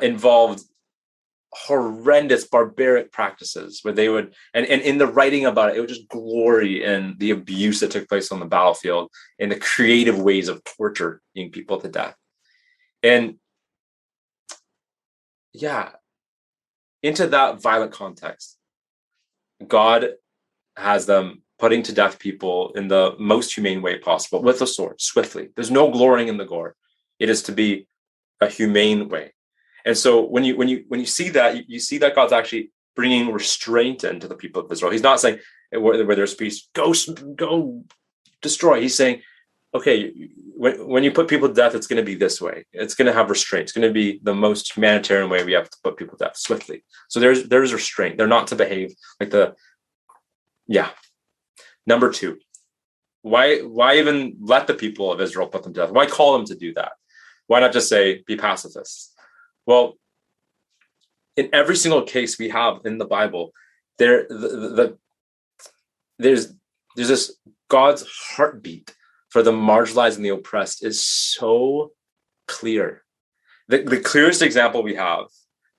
involved horrendous barbaric practices where they would, and in the writing about it, it would just glory in the abuse that took place on the battlefield and the creative ways of torturing people to death. And yeah, into that violent context, God has them putting to death people in the most humane way possible with a sword, swiftly. There's no glorying in the gore. It is to be a humane way. And so when you see that, you see that God's actually bringing restraint into the people of Israel. He's not saying where there's peace, go destroy. He's saying, okay, when you put people to death, it's going to be this way. It's going to have restraint. It's going to be the most humanitarian way we have to put people to death, swiftly. So there's restraint. They're not to behave like Number two, why even let the people of Israel put them to death? Why call them to do that? Why not just say, be pacifists? Well, in every single case we have in the Bible, there's this God's heartbeat for the marginalized and the oppressed is so clear. The clearest example we have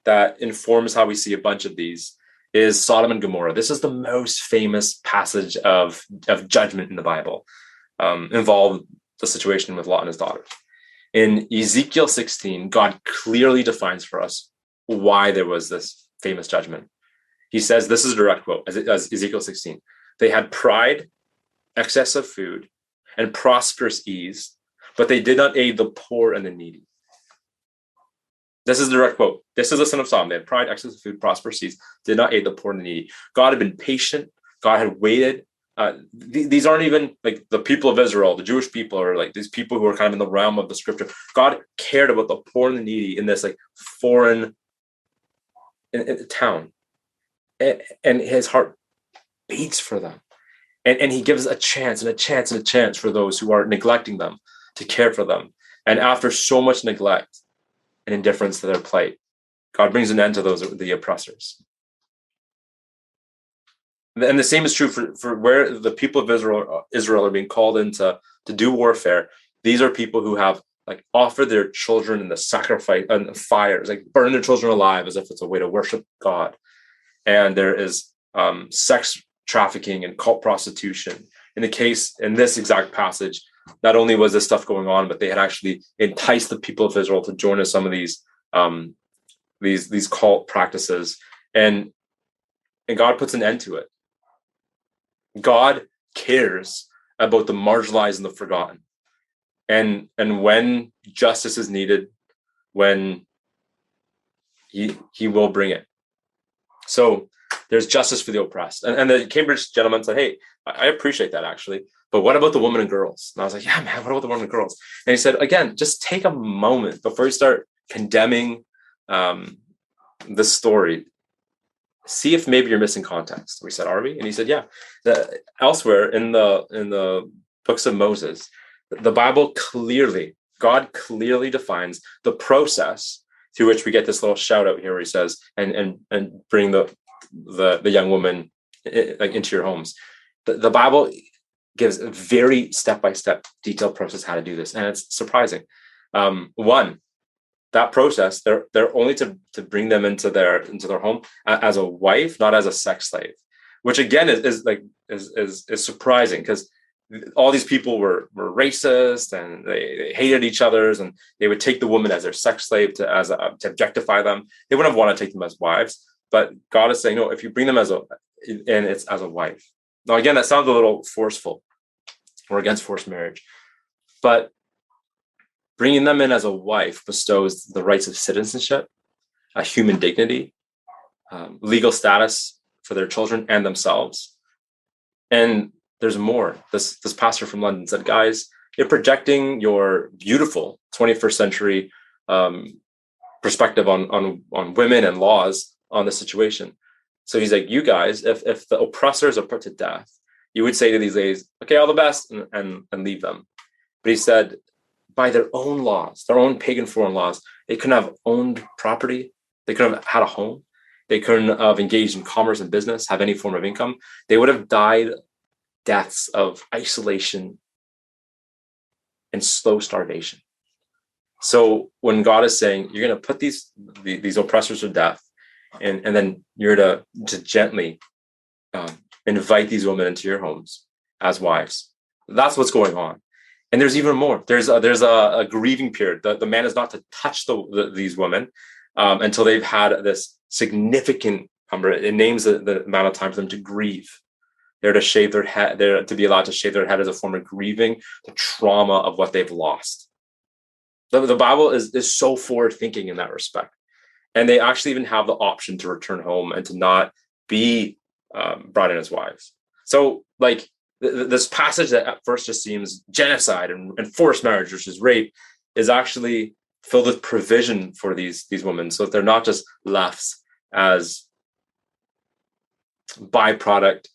that informs how we see a bunch of these is Sodom and Gomorrah. This is the most famous passage of judgment in the Bible, involved the situation with Lot and his daughter. In Ezekiel 16, God clearly defines for us why there was this famous judgment. He says, this is a direct quote, as Ezekiel 16, they had pride, excess of food, and prosperous ease, but they did not aid the poor and the needy. This is the direct quote. This is the son of Sodom. They had pride, excess of food, prosperous ease, did not aid the poor and the needy. God had been patient. God had waited. These aren't even like the people of Israel, the Jewish people, or like these people who are kind of in the realm of the scripture. God cared about the poor and the needy in this like foreign in town. And his heart beats for them. And he gives a chance and a chance and a chance for those who are neglecting them to care for them. And after so much neglect and indifference to their plight, God brings an end to the oppressors. And the same is true for where the people of Israel are being called in to do warfare. These are people who have like offered their children in the sacrifice and fires, like burn their children alive as if it's a way to worship God. And there is sex trafficking and cult prostitution. In this exact passage, not only was this stuff going on, but they had actually enticed the people of Israel to join in some of these cult practices, and God puts an end to it. God cares about the marginalized and the forgotten, and when justice is needed, when he will bring it. So there's justice for the oppressed. And the Cambridge gentleman said, hey, I appreciate that actually, but what about the women and girls? And I was like, yeah, man, what about the women and girls? And he said, again, just take a moment before you start condemning this story. See if maybe you're missing context. We said, are we? And he said, yeah. Elsewhere in the books of Moses, the Bible God clearly defines the process through which we get this little shout out here where he says, and bring the young woman like into your homes. The Bible gives a very step-by-step detailed process how to do this. And it's surprising. One, that process, they're only to bring them into their home as a wife, not as a sex slave, which again is surprising because all these people were racist and they hated each other's, and they would take the woman as their sex slave to objectify them. They wouldn't have wanted to take them as wives, but God is saying, no, if you bring them as and it's as a wife. Now, again, that sounds a little forceful. We're against forced marriage, but bringing them in as a wife bestows the rights of citizenship, a human dignity, legal status for their children and themselves. And there's more. This pastor from London said, guys, you're projecting your beautiful 21st century perspective on women and laws on the situation. So he's like, you guys, if the oppressors are put to death, you would say to these ladies, okay, all the best, and leave them. But he said, by their own laws, their own pagan foreign laws, they couldn't have owned property. They couldn't have had a home. They couldn't have engaged in commerce and business, have any form of income. They would have died deaths of isolation and slow starvation. So when God is saying, you're going to put these oppressors to death, and then you're to gently invite these women into your homes as wives, that's what's going on. And there's even more. There's a grieving period. The man is not to touch these women until they've had this significant number. It names the amount of time for them to grieve. They're to shave their head. They're to be allowed to shave their head as a form of grieving the trauma of what they've lost. The Bible is so forward thinking in that respect. And they actually even have the option to return home and to not be brought in as wives. So like this passage that at first just seems genocide and forced marriage, which is rape, is actually filled with provision for these women, so that they're not just left as byproduct,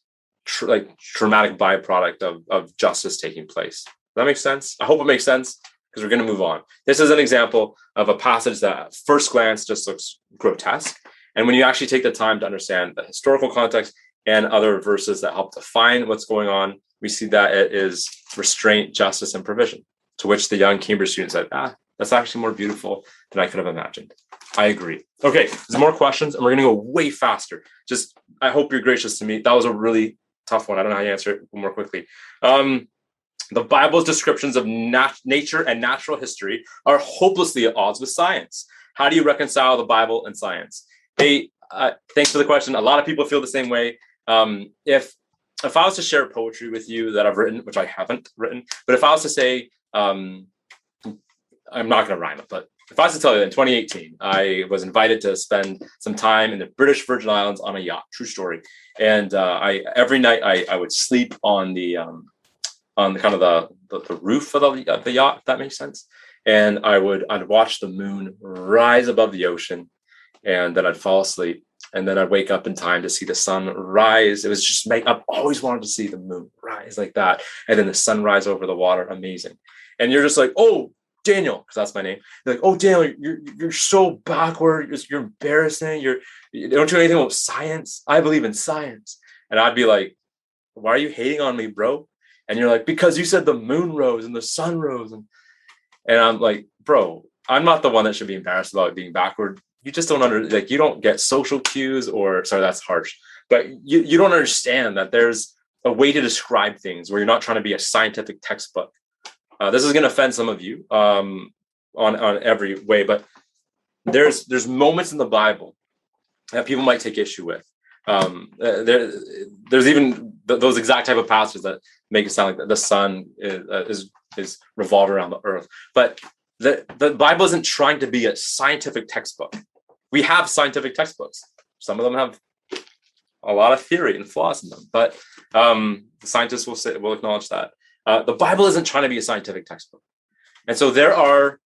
traumatic byproduct of justice taking place. Does that make sense? I hope it makes sense, because we're going to move on. This is an example of a passage that at first glance just looks grotesque. And when you actually take the time to understand the historical context and other verses that help define what's going on, we see that it is restraint, justice, and provision, to which the young Cambridge student said, that's actually more beautiful than I could have imagined. I agree. Okay, there's more questions, and we're going to go way faster. Just, I hope you're gracious to me. That was a really tough one. I don't know how you answer it more quickly. The Bible's descriptions of nature and natural history are hopelessly at odds with science. How do you reconcile the Bible and science? Hey, thanks for the question. A lot of people feel the same way. If I was to share poetry with you that I've written, which I haven't written, but if I was to say, I'm not going to rhyme it, but if I was to tell you that in 2018, I was invited to spend some time in the British Virgin Islands on a yacht, true story. And every night I would sleep on the kind of the roof of the yacht, if that makes sense. And I'd watch the moon rise above the ocean, and then I'd fall asleep. And then I'd wake up in time to see the sun rise. It was just I've always wanted to see the moon rise like that. And then the sun rise over the water. Amazing. And you're just like, oh, Daniel, because that's my name. You're like, oh, Daniel, you're so backward. You're embarrassing. You don't know anything about science. I believe in science. And I'd be like, why are you hating on me, bro? And you're like, because you said the moon rose and the sun rose. And I'm like, bro, I'm not the one that should be embarrassed about being backward. You just don't you don't get social cues, or sorry, that's harsh, but you don't understand that there's a way to describe things where you're not trying to be a scientific textbook. This is going to offend some of you on every way, but there's moments in the Bible that people might take issue with. There's even those exact type of passages that make it sound like the sun is revolved around the earth. But the Bible isn't trying to be a scientific textbook. We have scientific textbooks. Some of them have a lot of theory and flaws in them, but the scientists will acknowledge that. The Bible isn't trying to be a scientific textbook. And so there are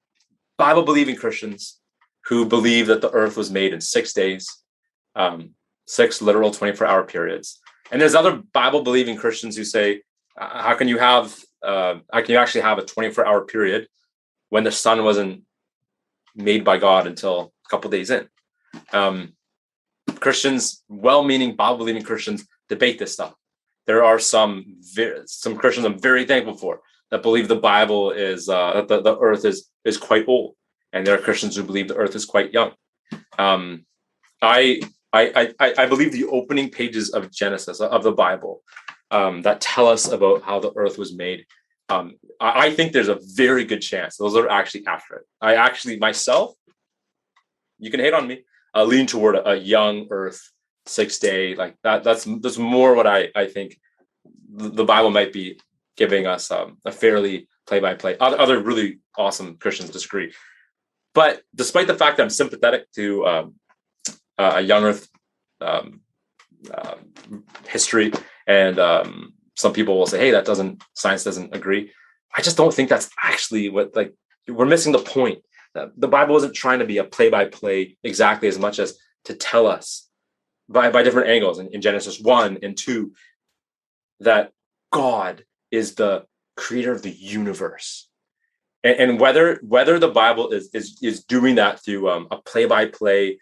Bible-believing Christians who believe that the earth was made in 6 days, 6 literal 24-hour periods. And there's other Bible-believing Christians who say, how can you actually have a 24-hour period when the sun wasn't made by God until a couple days in? Christians, well-meaning Bible-believing Christians, debate this stuff. There are some Christians I'm very thankful for that believe the Bible is that the earth is quite old, and there are Christians who believe the earth is quite young. I believe the opening pages of Genesis of the Bible that tell us about how the earth was made. I think there's a very good chance those are actually accurate. I actually myself, you can hate on me, lean toward a young earth 6-day, like that. That's more what I think the Bible might be giving us a fairly play-by-play. Other really awesome Christians disagree. But despite the fact that I'm sympathetic to a young Earth history, and some people will say, "Hey, science doesn't agree." I just don't think that's actually what, like, we're missing the point. The Bible isn't trying to be a play-by-play exactly as much as to tell us by different angles in Genesis 1 and 2 that God is the creator of the universe. And whether the Bible is doing that through a play-by-play,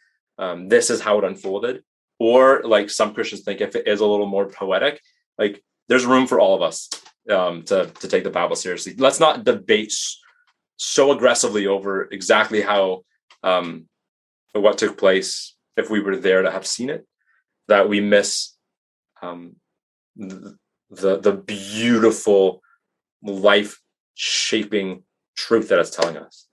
this is how it unfolded, or like some Christians think, if it is a little more poetic, like there's room for all of us to take the Bible seriously. Let's not debate so aggressively over exactly how what took place if we were there to have seen it, that we miss the beautiful life-shaping truth that it's telling us.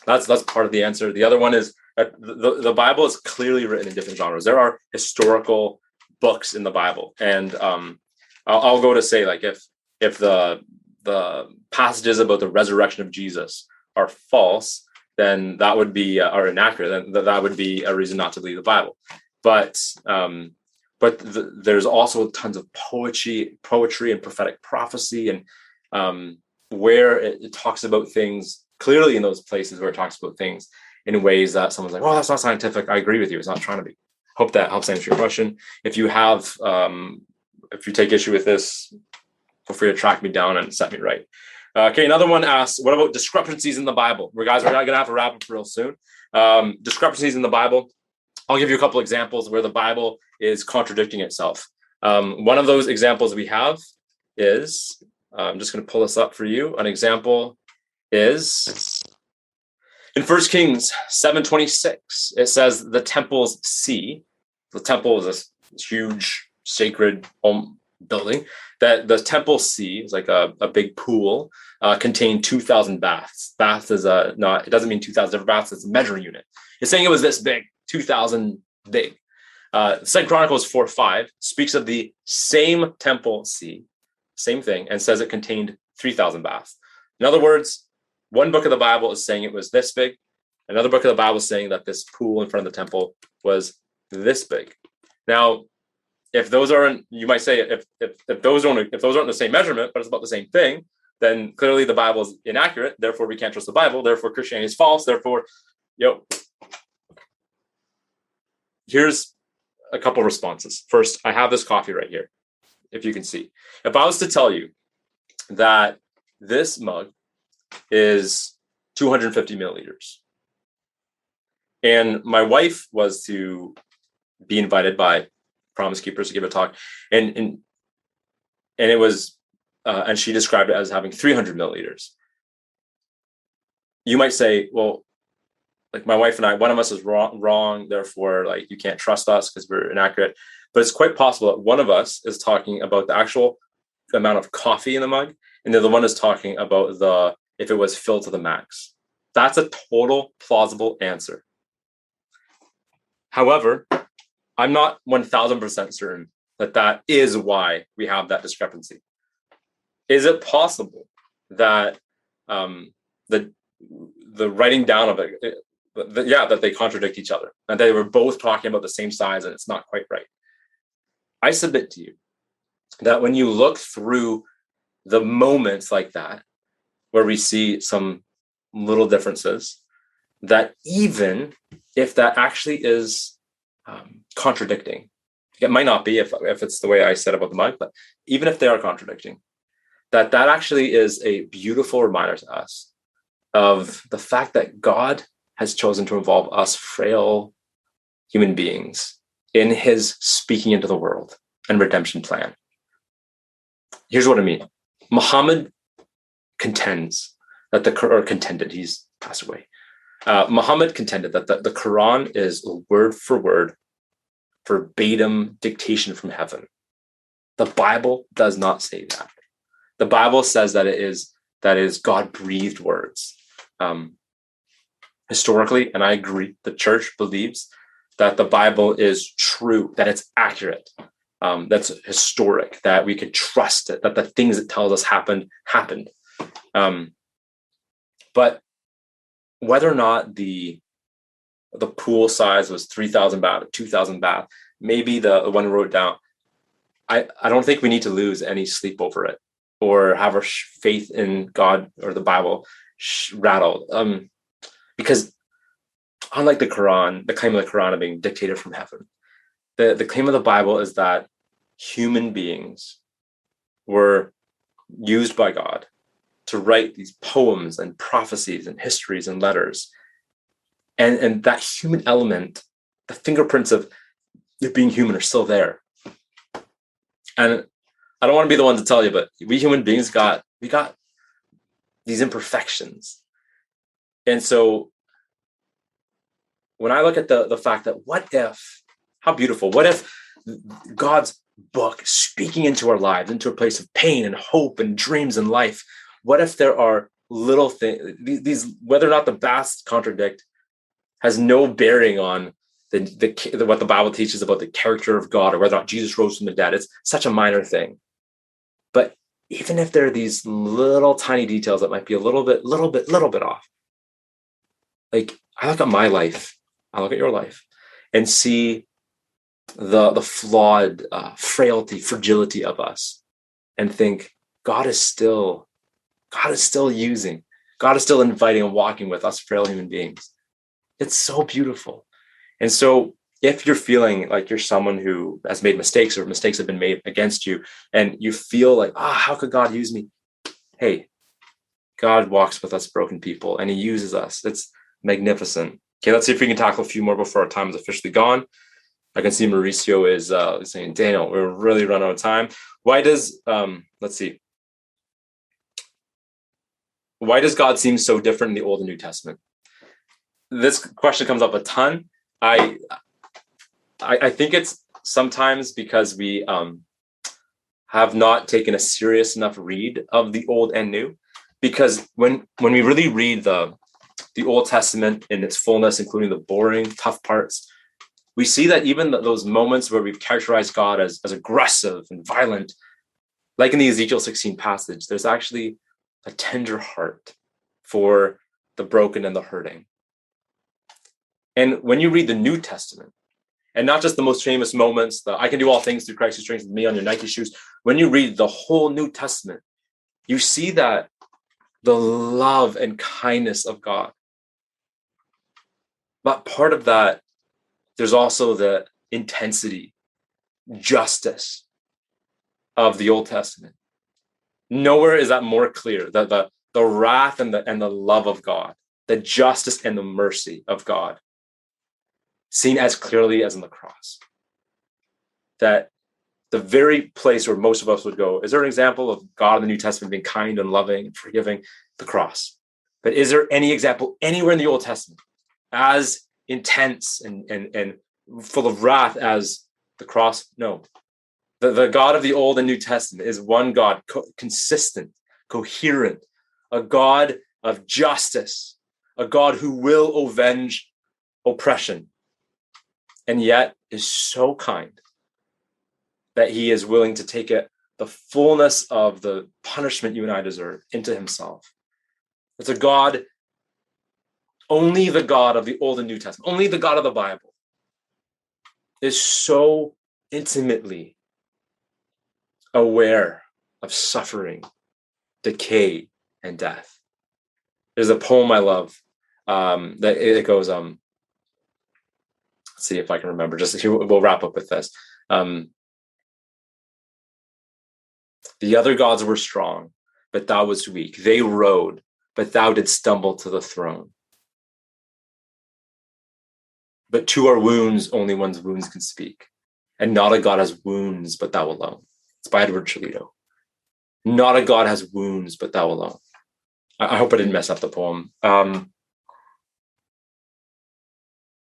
That's part of the answer. The other one is that the Bible is clearly written in different genres. There are historical books in the Bible, and I'll go to say, like, if the passages about the resurrection of Jesus are false, then that would be or inaccurate. Then that would be a reason not to believe the Bible. But there's also tons of poetry and prophetic prophecy, and where it talks about things clearly in those places where it talks about things in ways that someone's like, "Well, that's not scientific." I agree with you. It's not trying to be. Hope that helps answer your question. If you have, if you take issue with this, feel free to track me down and set me right. Okay, another one asks, what about discrepancies in the Bible? We're going to have to wrap up real soon. Discrepancies in the Bible. I'll give you a couple examples where the Bible is contradicting itself. One of those examples we have is, I'm just going to pull this up for you. An example is in 1 Kings 7:26. It says the temple's sea. The temple is this huge sacred building. That the temple sea is like a big pool, contained 2,000 baths. Baths is it doesn't mean 2,000 different baths. It's a measuring unit. It's saying it was this big, 2,000 big. 2 Chronicles 4:5 speaks of the same temple sea, same thing, and says it contained 3,000 baths. In other words, one book of the Bible is saying it was this big. Another book of the Bible is saying that this pool in front of the temple was this big. Now, if those aren't, you might say, if those aren't the same measurement, but it's about the same thing, then clearly the Bible is inaccurate. Therefore, we can't trust the Bible. Therefore, Christianity is false. Therefore, here's a couple responses. First, I have this coffee right here, if you can see. If I was to tell you that this mug is 250 milliliters, and my wife was to be invited by Promise Keepers to give a talk, and it was, and she described it as having 300 milliliters. You might say, well, like my wife and I, one of us is wrong, therefore, like, you can't trust us because we're inaccurate. But it's quite possible that one of us is talking about the actual amount of coffee in the mug, and the other one is talking about if it was filled to the max. That's a total plausible answer. However, I'm not 1,000% certain that is why we have that discrepancy. Is it possible that the writing down of it, that they contradict each other, and they were both talking about the same size, and it's not quite right? I submit to you that when you look through the moments like that, where we see some little differences, that even if that actually is contradicting, it might not be if it's the way I said about the mug, but even if they are contradicting, that actually is a beautiful reminder to us of the fact that God has chosen to involve us frail human beings in his speaking into the world and redemption plan. Here's what I mean. Muhammad contends that contended, he's passed away. Muhammad contended that the Quran is word for word, verbatim dictation from heaven. The Bible does not say that. The Bible says that it is God-breathed words. Historically, and I agree, the church believes that the Bible is true, that it's accurate, that's historic, that we could trust it, that the things it tells us happened. But whether or not the pool size was 3,000 baht or 2,000 baht, maybe the one who wrote it down, I don't think we need to lose any sleep over it or have our faith in God or the Bible rattled. Because unlike the Quran, the claim of the Quran of being dictated from heaven, the claim of the Bible is that human beings were used by God to write these poems and prophecies and histories and letters. And that human element, the fingerprints of it being human are still there. And I don't want to be the one to tell you, but we human beings we got these imperfections. And so when I look at the fact that how beautiful, what if God's book speaking into our lives, into a place of pain and hope and dreams and life, what if there are little things, these whether or not the baths contradict has no bearing on what the Bible teaches about the character of God or whether or not Jesus rose from the dead. It's such a minor thing. But even if there are these little tiny details that might be a little bit off, like I look at my life, I look at your life and see the flawed frailty, fragility of us and think God is still using, God is still inviting and walking with us frail human beings. It's so beautiful. And so if you're feeling like you're someone who has made mistakes or mistakes have been made against you and you feel like, how could God use me? Hey, God walks with us broken people and he uses us. It's magnificent. Okay, let's see if we can tackle a few more before our time is officially gone. I can see Mauricio is saying, Daniel, we're really running out of time. Why does God seem so different in the Old and New Testament? This question comes up a ton. I think it's sometimes because we have not taken a serious enough read of the Old and New. Because when we really read the Old Testament in its fullness, including the boring, tough parts, we see that even those moments where we've characterized God as aggressive and violent, like in the Ezekiel 16 passage, there's actually a tender heart for the broken and the hurting. And when you read the New Testament, and not just the most famous moments, I can do all things through Christ who strengthens me on your Nike shoes, when you read the whole New Testament, you see that the love and kindness of God. But part of that, there's also the intensity, justice of the Old Testament. Nowhere is that more clear, that the wrath and the love of God, the justice and the mercy of God, seen as clearly as in the cross. That the very place where most of us would go, is there an example of God in the New Testament being kind and loving and forgiving? The cross. But is there any example anywhere in the Old Testament as intense and full of wrath as the cross? No. The God of the Old and New Testament is one God, consistent, coherent, a God of justice, a God who will avenge oppression, and yet is so kind that he is willing to take it, the fullness of the punishment you and I deserve, into himself. It's a God, only the God of the Old and New Testament, only the God of the Bible is so intimately aware of suffering, decay, and death. There's a poem I love that it goes, let's see if I can remember, just here, we'll wrap up with this. The other gods were strong, but thou wast weak. They rode, but thou didst stumble to the throne. But to our wounds, only one's wounds can speak. And not a God has wounds, but thou alone. It's by Edward Cholito. Not a God has wounds, but thou alone. I hope I didn't mess up the poem.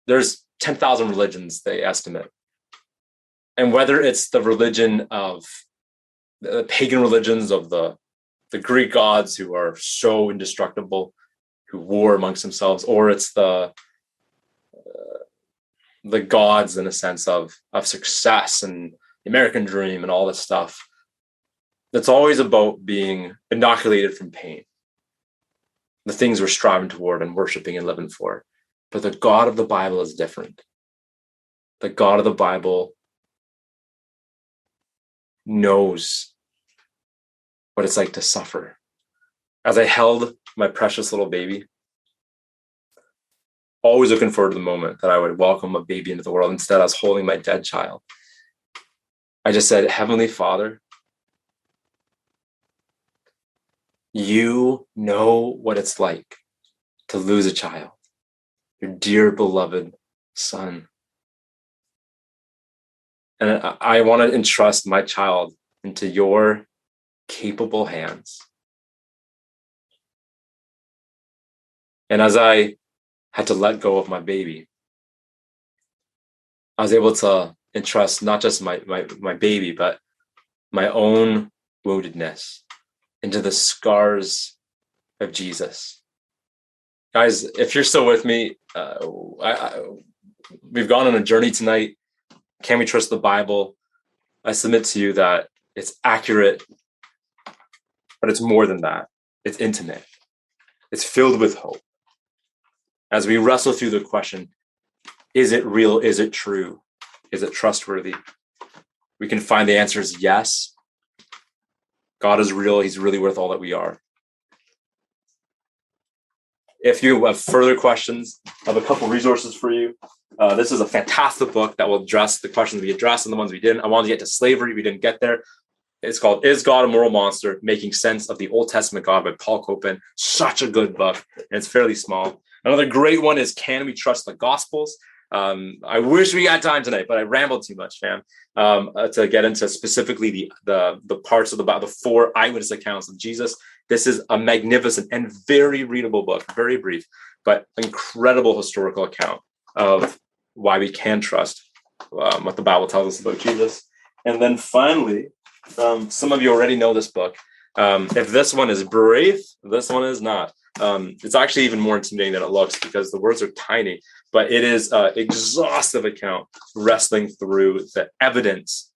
There's 10,000 religions, they estimate. And whether it's the religion of the pagan religions of the Greek gods who are so indestructible, who war amongst themselves, or it's the the gods in a sense of success and the American dream and all this stuff. That's always about being inoculated from pain. The things we're striving toward and worshiping and living for. But the God of the Bible is different. The God of the Bible knows what it's like to suffer. As I held my precious little baby, always looking forward to the moment that I would welcome a baby into the world. Instead, I was holding my dead child. I just said, Heavenly Father, you know what it's like to lose a child, your dear beloved son. And I want to entrust my child into your capable hands. And as I had to let go of my baby, I was able to entrust not just my baby, but my own woundedness into the scars of Jesus. Guys, if you're still with me, we've gone on a journey tonight. Can we trust the Bible? I submit to you that it's accurate, but it's more than that. It's intimate. It's filled with hope. As we wrestle through the question, is it real? Is it true? Is it trustworthy? We can find the answer is yes. God is real. He's really worth all that we are. If you have further questions, I have a couple resources for you. This is a fantastic book that will address the questions we addressed and the ones we didn't. I wanted to get to slavery. We didn't get there. It's called Is God a Moral Monster? Making Sense of the Old Testament God by Paul Copan. Such a good book. And it's fairly small. Another great one is Can We Trust the Gospels? I wish we got time tonight, but I rambled too much, fam, to get into specifically the parts of the 4 eyewitness accounts of Jesus. This is a magnificent and very readable book, very brief, but incredible historical account of why we can trust what the Bible tells us about Jesus. And then finally, some of you already know this book. If this one is brave, this one is not. It's actually even more intimidating than it looks because the words are tiny, but it is an exhaustive account wrestling through the evidence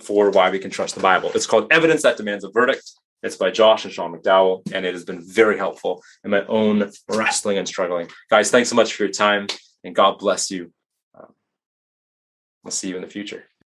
for why we can trust the Bible. It's called Evidence That Demands a Verdict. It's by Josh and Sean McDowell, and it has been very helpful in my own wrestling and struggling. Guys, thanks so much for your time, and God bless you. I'll see you in the future.